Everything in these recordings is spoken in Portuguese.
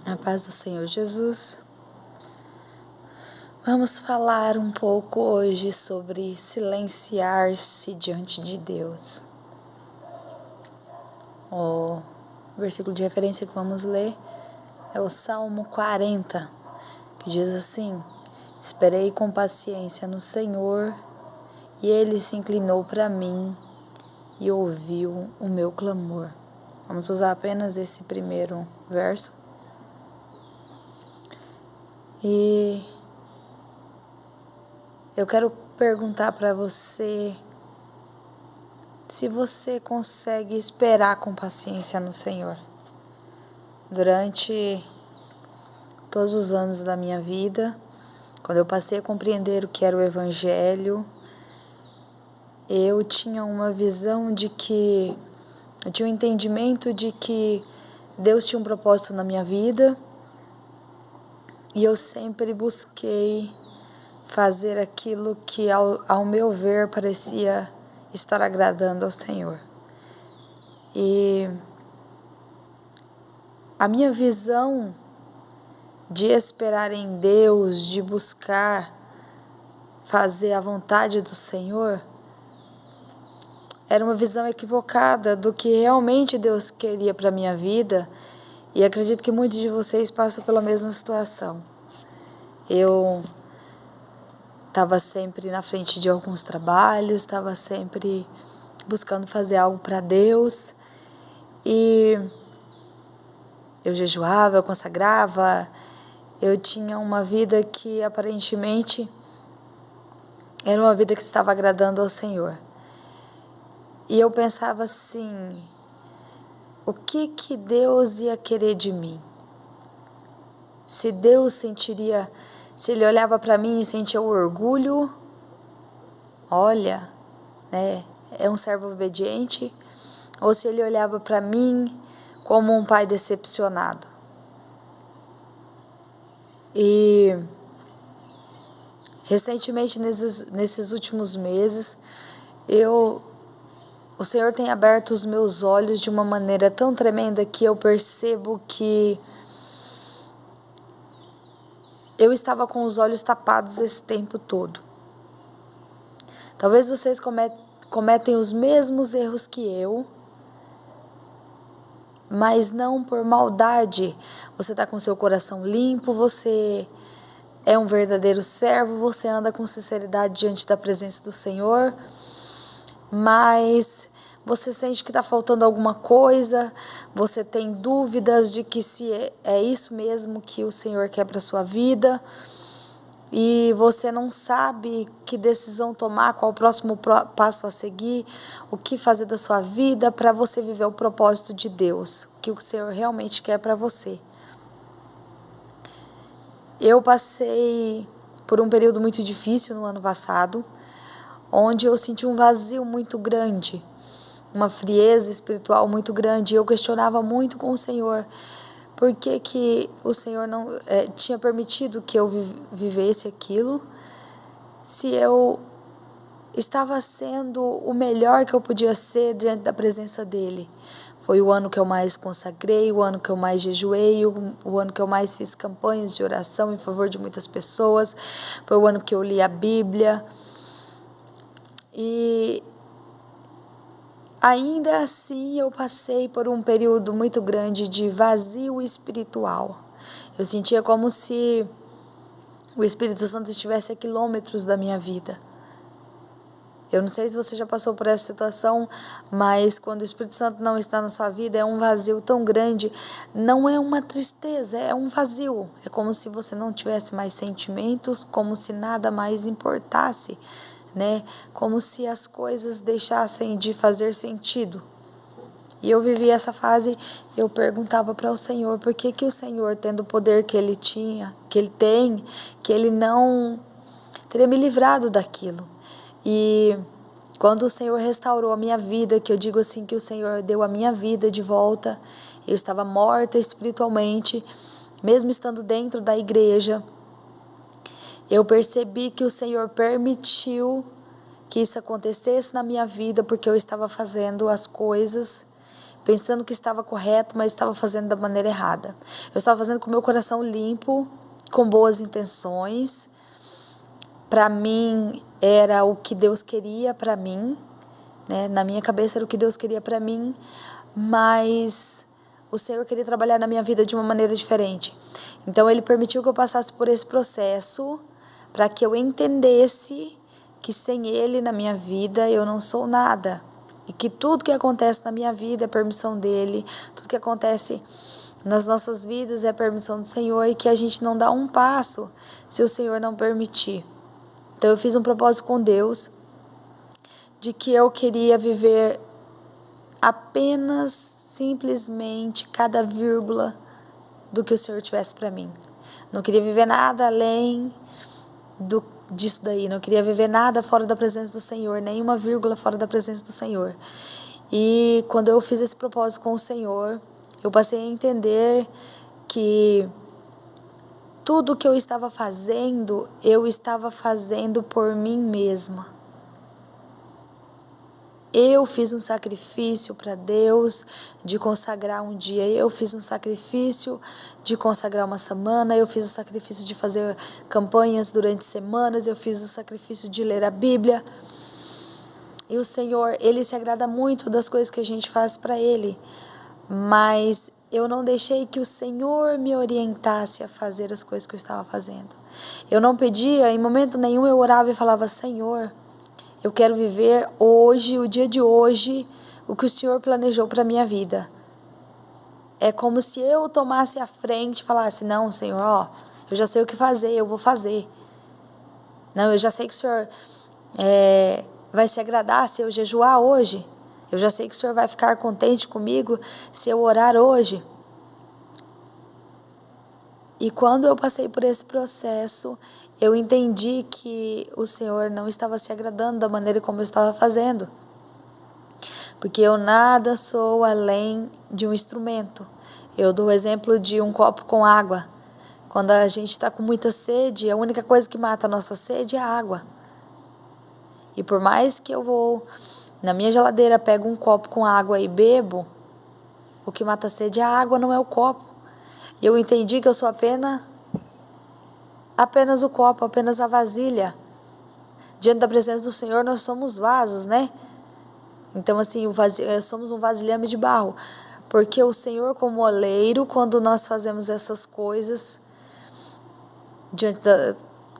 A paz do Senhor Jesus. Vamos falar um pouco hoje sobre silenciar-se diante de Deus. O versículo de referência que vamos ler é o Salmo 40, que diz assim: Esperei com paciência no Senhor, e Ele se inclinou para mim e ouviu o meu clamor. Vamos usar apenas esse primeiro verso. E eu quero perguntar para você se você consegue esperar com paciência no Senhor. Durante todos os anos da minha vida, quando eu passei a compreender o que era o Evangelho, eu tinha uma visão de que, eu tinha um entendimento de que Deus tinha um propósito na minha vida, e eu sempre busquei fazer aquilo que, ao meu ver, parecia estar agradando ao Senhor. E a minha visão de esperar em Deus, de buscar fazer a vontade do Senhor, era uma visão equivocada do que realmente Deus queria para a minha vida, e acredito que muitos de vocês passam pela mesma situação. Eu estava sempre na frente de alguns trabalhos, estava sempre buscando fazer algo para Deus, e eu jejuava, eu consagrava, eu tinha uma vida que aparentemente era uma vida que estava agradando ao Senhor. E eu pensava assim, o que Deus ia querer de mim? Se Deus sentiria, se Ele olhava para mim e sentia o orgulho, olha, né, é um servo obediente, ou se Ele olhava para mim como um pai decepcionado. E recentemente, nesses últimos meses, o Senhor tem aberto os meus olhos de uma maneira tão tremenda que eu percebo que eu estava com os olhos tapados esse tempo todo. Talvez vocês cometem os mesmos erros que eu, mas não por maldade. Você está com seu coração limpo, você é um verdadeiro servo, você anda com sinceridade diante da presença do Senhor, mas você sente que está faltando alguma coisa, você tem dúvidas de que se é isso mesmo que o Senhor quer para a sua vida, e você não sabe que decisão tomar, qual o próximo passo a seguir, o que fazer da sua vida para você viver o propósito de Deus, que o Senhor realmente quer para você. Eu passei por um período muito difícil no ano passado, onde eu senti um vazio muito grande, uma frieza espiritual muito grande, e eu questionava muito com o Senhor por que o Senhor não tinha permitido que eu vivesse aquilo, se eu estava sendo o melhor que eu podia ser diante da presença dEle. Foi o ano que eu mais consagrei, o ano que eu mais jejuei, o ano que eu mais fiz campanhas de oração em favor de muitas pessoas, foi o ano que eu li a Bíblia. E ainda assim eu passei por um período muito grande de vazio espiritual. Eu sentia como se o Espírito Santo estivesse a quilômetros da minha vida. Eu não sei se você já passou por essa situação, mas quando o Espírito Santo não está na sua vida, é um vazio tão grande. Não é uma tristeza, é um vazio. É como se você não tivesse mais sentimentos, como se nada mais importasse, né? Como se as coisas deixassem de fazer sentido. E eu vivi essa fase, eu perguntava para o Senhor, por que o Senhor, tendo o poder que Ele tinha, que Ele tem, que Ele não teria me livrado daquilo. E quando o Senhor restaurou a minha vida, que eu digo assim, que o Senhor deu a minha vida de volta, eu estava morta espiritualmente, mesmo estando dentro da igreja, eu percebi que o Senhor permitiu que isso acontecesse na minha vida, porque eu estava fazendo as coisas pensando que estava correto, mas estava fazendo da maneira errada. Eu estava fazendo com o meu coração limpo, com boas intenções. Para mim era o que Deus queria para mim, né? Na minha cabeça era o que Deus queria para mim, mas o Senhor queria trabalhar na minha vida de uma maneira diferente. Então Ele permitiu que eu passasse por esse processo para que eu entendesse que sem Ele na minha vida eu não sou nada. E que tudo que acontece na minha vida é permissão dEle, tudo que acontece nas nossas vidas é permissão do Senhor e que a gente não dá um passo se o Senhor não permitir. Então eu fiz um propósito com Deus de que eu queria viver apenas, simplesmente, cada vírgula do que o Senhor tivesse para mim. Não queria viver nada além disso daí. Não queria viver nada fora da presença do Senhor, nenhuma vírgula fora da presença do Senhor. E quando eu fiz esse propósito com o Senhor, eu passei a entender que tudo que eu estava fazendo por mim mesma. Eu fiz um sacrifício para Deus de consagrar um dia, eu fiz um sacrifício de consagrar uma semana, eu fiz o sacrifício de fazer campanhas durante semanas, eu fiz o sacrifício de ler a Bíblia. E o Senhor, Ele se agrada muito das coisas que a gente faz para Ele, mas eu não deixei que o Senhor me orientasse a fazer as coisas que eu estava fazendo. Eu não pedia, em momento nenhum eu orava e falava: Senhor, eu quero viver hoje, o dia de hoje, o que o Senhor planejou para a minha vida. É como se eu tomasse a frente e falasse: não, Senhor, eu já sei o que fazer, eu vou fazer. Não, eu já sei que o Senhor vai se agradar se eu jejuar hoje. Eu já sei que o Senhor vai ficar contente comigo se eu orar hoje. E quando eu passei por esse processo, eu entendi que o Senhor não estava se agradando da maneira como eu estava fazendo. Porque eu nada sou além de um instrumento. Eu dou o exemplo de um copo com água. Quando a gente está com muita sede, a única coisa que mata a nossa sede é a água. E por mais que eu vou na minha geladeira, pego um copo com água e bebo, o que mata a sede é a água, não é o copo. E eu entendi que eu sou apenas o copo, apenas a vasilha. Diante da presença do Senhor, nós somos vasos, né? Então, assim, somos um vasilhame de barro. Porque o Senhor, como oleiro, quando nós fazemos essas coisas, diante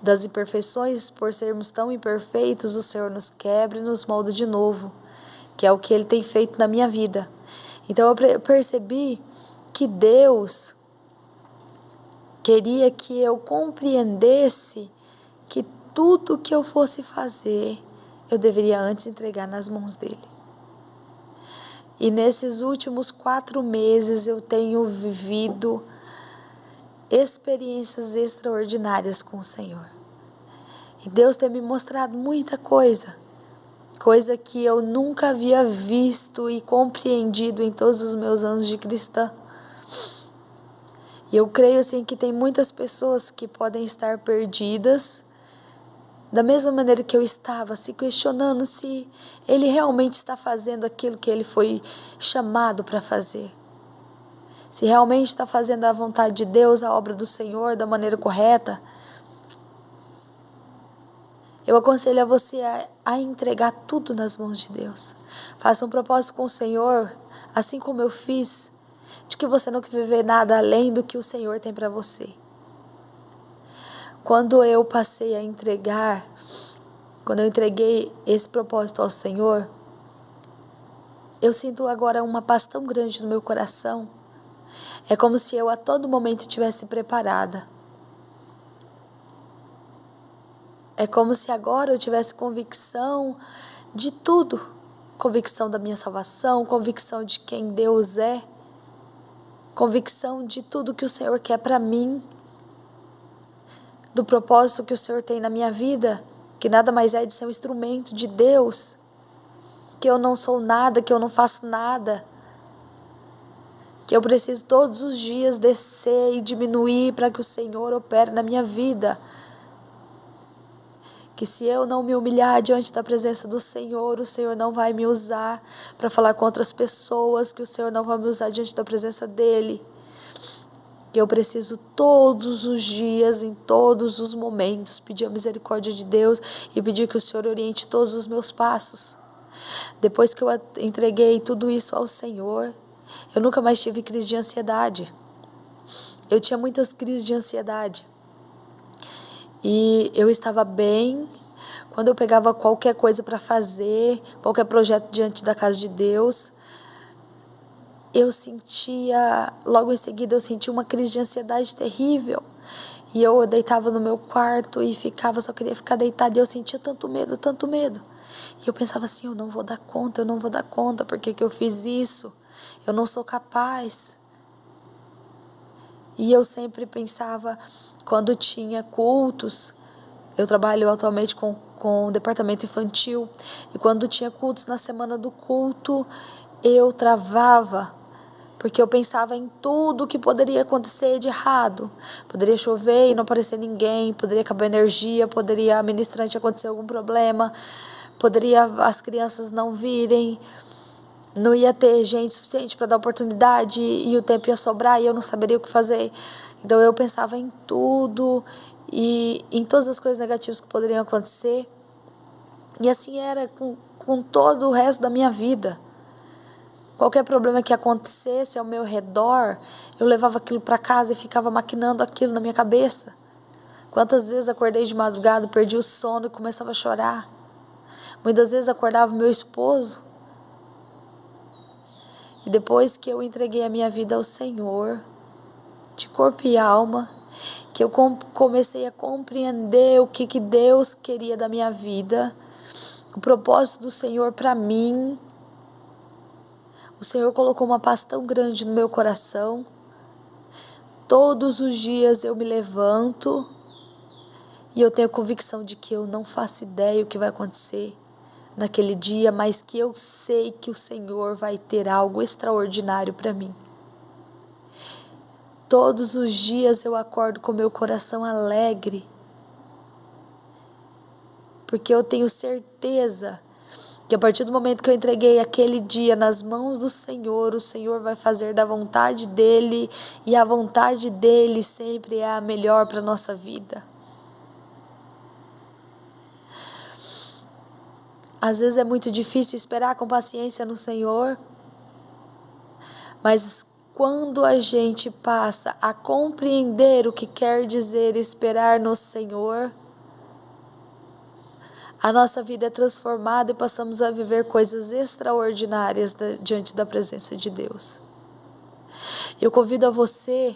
das imperfeições, por sermos tão imperfeitos, o Senhor nos quebra e nos molda de novo, que é o que Ele tem feito na minha vida. Então, eu percebi que Deus queria que eu compreendesse que tudo que eu fosse fazer, eu deveria antes entregar nas mãos dEle. E nesses últimos 4 meses eu tenho vivido experiências extraordinárias com o Senhor. E Deus tem me mostrado muita coisa que eu nunca havia visto e compreendido em todos os meus anos de cristã. E eu creio assim que tem muitas pessoas que podem estar perdidas, da mesma maneira que eu estava, se questionando se ele realmente está fazendo aquilo que ele foi chamado para fazer. Se realmente está fazendo a vontade de Deus, a obra do Senhor, da maneira correta. Eu aconselho a você a entregar tudo nas mãos de Deus. Faça um propósito com o Senhor, assim como eu fiz, de que você não quer viver nada além do que o Senhor tem para você. Quando eu passei a entregar, quando eu entreguei esse propósito ao Senhor, eu sinto agora uma paz tão grande no meu coração. É como se eu a todo momento estivesse preparada. É como se agora eu tivesse convicção de tudo. Convicção da minha salvação, convicção de quem Deus é, convicção de tudo que o Senhor quer para mim, do propósito que o Senhor tem na minha vida, que nada mais é de ser um instrumento de Deus, que eu não sou nada, que eu não faço nada, que eu preciso todos os dias descer e diminuir para que o Senhor opere na minha vida. que se eu não me humilhar diante da presença do Senhor, o Senhor não vai me usar para falar com outras pessoas, que o Senhor não vai me usar diante da presença dEle. Que eu preciso todos os dias, em todos os momentos, pedir a misericórdia de Deus e pedir que o Senhor oriente todos os meus passos. Depois que eu entreguei tudo isso ao Senhor, eu nunca mais tive crise de ansiedade. Eu tinha muitas crises de ansiedade. E eu estava bem quando eu pegava qualquer coisa para fazer, qualquer projeto diante da casa de Deus. Eu sentia, logo em seguida eu sentia uma crise de ansiedade terrível. E eu deitava no meu quarto e só queria ficar deitada. E eu sentia tanto medo, tanto medo. E eu pensava assim, eu não vou dar conta, por que eu fiz isso? Eu não sou capaz. E eu sempre pensava, quando tinha cultos, eu trabalho atualmente com o departamento infantil, e quando tinha cultos, na semana do culto, eu travava, porque eu pensava em tudo que poderia acontecer de errado. Poderia chover e não aparecer ninguém, poderia acabar a energia, poderia a ministrante acontecer algum problema, poderia as crianças não virem, não ia ter gente suficiente para dar oportunidade e o tempo ia sobrar e eu não saberia o que fazer. Então eu pensava em tudo e em todas as coisas negativas que poderiam acontecer. E assim era com todo o resto da minha vida. Qualquer problema que acontecesse ao meu redor, eu levava aquilo para casa e ficava maquinando aquilo na minha cabeça. Quantas vezes acordei de madrugada, perdi o sono e começava a chorar. Muitas vezes acordava meu esposo. E depois que eu entreguei a minha vida ao Senhor, de corpo e alma, que eu comecei a compreender o que Deus queria da minha vida, o propósito do Senhor para mim, o Senhor colocou uma paz tão grande no meu coração. Todos os dias eu me levanto e eu tenho convicção de que eu não faço ideia o que vai acontecer naquele dia, mas que eu sei que o Senhor vai ter algo extraordinário para mim. Todos os dias eu acordo com meu coração alegre, porque eu tenho certeza que a partir do momento que eu entreguei aquele dia nas mãos do Senhor, o Senhor vai fazer da vontade dEle, e a vontade dEle sempre é a melhor para a nossa vida. Às vezes é muito difícil esperar com paciência no Senhor, mas quando a gente passa a compreender o que quer dizer esperar no Senhor, a nossa vida é transformada e passamos a viver coisas extraordinárias diante da presença de Deus. Eu convido a você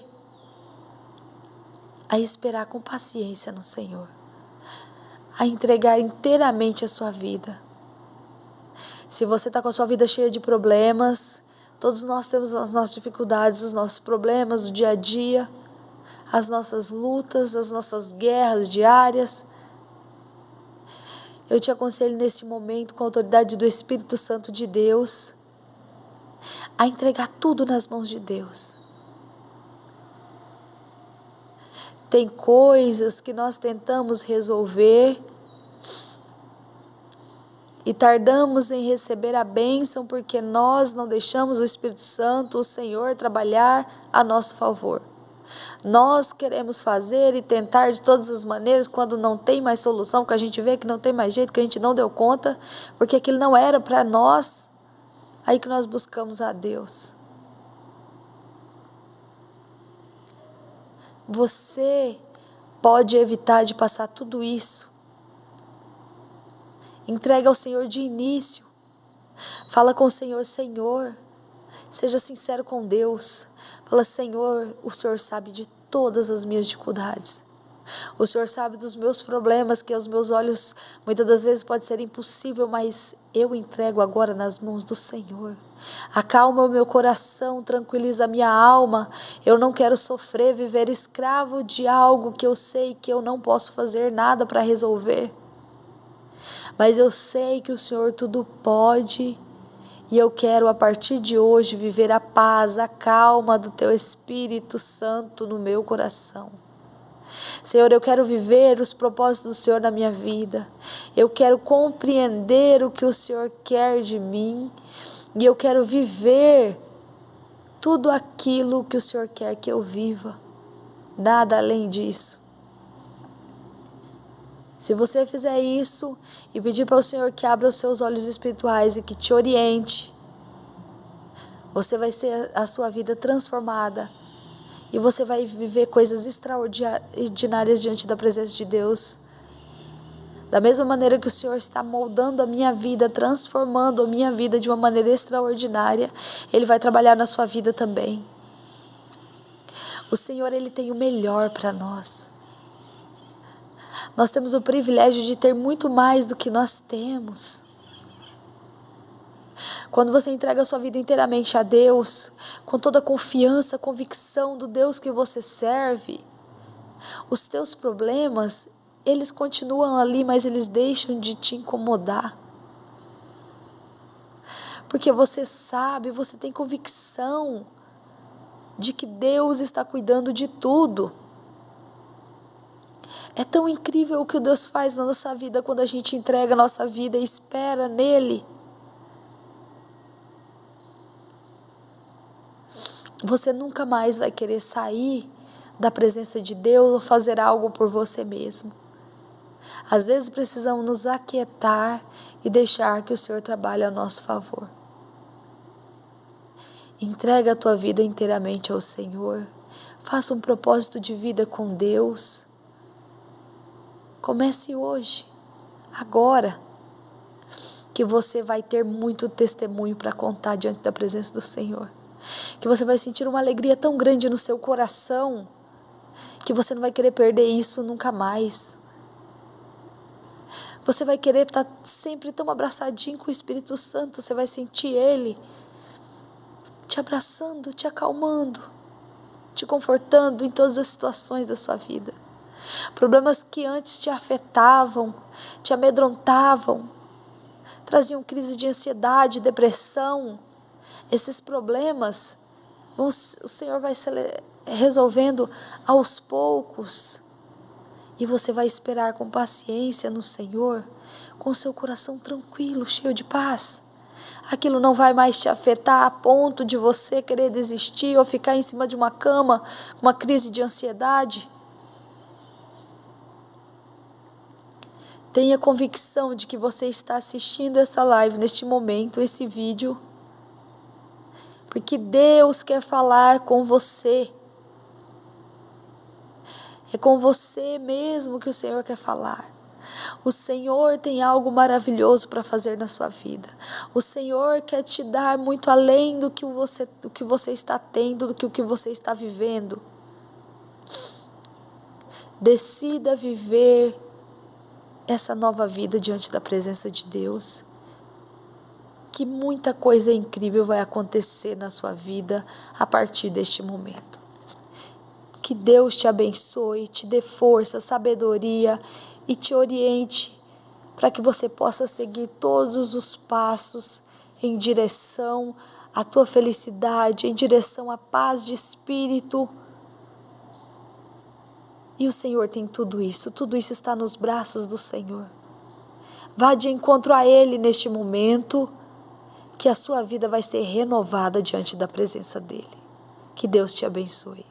a esperar com paciência no Senhor, a entregar inteiramente a sua vida. Se você está com a sua vida cheia de problemas, todos nós temos as nossas dificuldades, os nossos problemas do dia a dia, as nossas lutas, as nossas guerras diárias. Eu te aconselho neste momento, com a autoridade do Espírito Santo de Deus, a entregar tudo nas mãos de Deus. Tem coisas que nós tentamos resolver e tardamos em receber a bênção porque nós não deixamos o Espírito Santo, o Senhor, trabalhar a nosso favor. Nós queremos fazer e tentar de todas as maneiras quando não tem mais solução, que a gente vê que não tem mais jeito, que a gente não deu conta, porque aquilo não era para nós, aí que nós buscamos a Deus. Você pode evitar de passar tudo isso. Entrega ao Senhor de início. Fala com o Senhor, Senhor, seja sincero com Deus. Fala, Senhor, o Senhor sabe de todas as minhas dificuldades. O Senhor sabe dos meus problemas, que aos meus olhos muitas das vezes pode ser impossível, mas eu entrego agora nas mãos do Senhor. Acalma o meu coração, tranquiliza a minha alma. Eu não quero sofrer, viver escravo de algo que eu sei que eu não posso fazer nada para resolver. Mas eu sei que o Senhor tudo pode. E eu quero a partir de hoje viver a paz, a calma do Teu Espírito Santo no meu coração. Senhor, eu quero viver os propósitos do Senhor na minha vida. Eu quero compreender o que o Senhor quer de mim. E eu quero viver tudo aquilo que o Senhor quer que eu viva. Nada além disso. Se você fizer isso e pedir para o Senhor que abra os seus olhos espirituais e que te oriente, você vai ter a sua vida transformada. E você vai viver coisas extraordinárias diante da presença de Deus. Da mesma maneira que o Senhor está moldando a minha vida, transformando a minha vida de uma maneira extraordinária, Ele vai trabalhar na sua vida também. O Senhor, Ele tem o melhor para nós. Nós temos o privilégio de ter muito mais do que nós temos. Quando você entrega a sua vida inteiramente a Deus, com toda a confiança, convicção do Deus que você serve, os teus problemas, eles continuam ali, mas eles deixam de te incomodar. Porque você sabe, você tem convicção de que Deus está cuidando de tudo. É tão incrível o que Deus faz na nossa vida quando a gente entrega a nossa vida e espera nele. Você nunca mais vai querer sair da presença de Deus ou fazer algo por você mesmo. Às vezes precisamos nos aquietar e deixar que o Senhor trabalhe a nosso favor. Entrega a tua vida inteiramente ao Senhor. Faça um propósito de vida com Deus. Comece hoje, agora, que você vai ter muito testemunho para contar diante da presença do Senhor. Que você vai sentir uma alegria tão grande no seu coração, que você não vai querer perder isso nunca mais. Você vai querer estar sempre tão abraçadinho com o Espírito Santo, você vai sentir Ele te abraçando, te acalmando, te confortando em todas as situações da sua vida. Problemas que antes te afetavam, te amedrontavam, traziam crise de ansiedade, depressão. Esses problemas, o Senhor vai se resolvendo aos poucos. E você vai esperar com paciência no Senhor, com o seu coração tranquilo, cheio de paz. Aquilo não vai mais te afetar a ponto de você querer desistir ou ficar em cima de uma cama com uma crise de ansiedade. Tenha convicção de que você está assistindo essa live neste momento, esse vídeo, porque Deus quer falar com você. É com você mesmo que o Senhor quer falar. O Senhor tem algo maravilhoso para fazer na sua vida. O Senhor quer te dar muito além do que você está tendo, do que você está vivendo. Decida viver essa nova vida diante da presença de Deus. Que muita coisa incrível vai acontecer na sua vida a partir deste momento. Que Deus te abençoe, te dê força, sabedoria e te oriente para que você possa seguir todos os passos em direção à tua felicidade, em direção à paz de espírito. E o Senhor tem tudo isso está nos braços do Senhor. Vá de encontro a Ele neste momento, que a sua vida vai ser renovada diante da presença dEle. Que Deus te abençoe.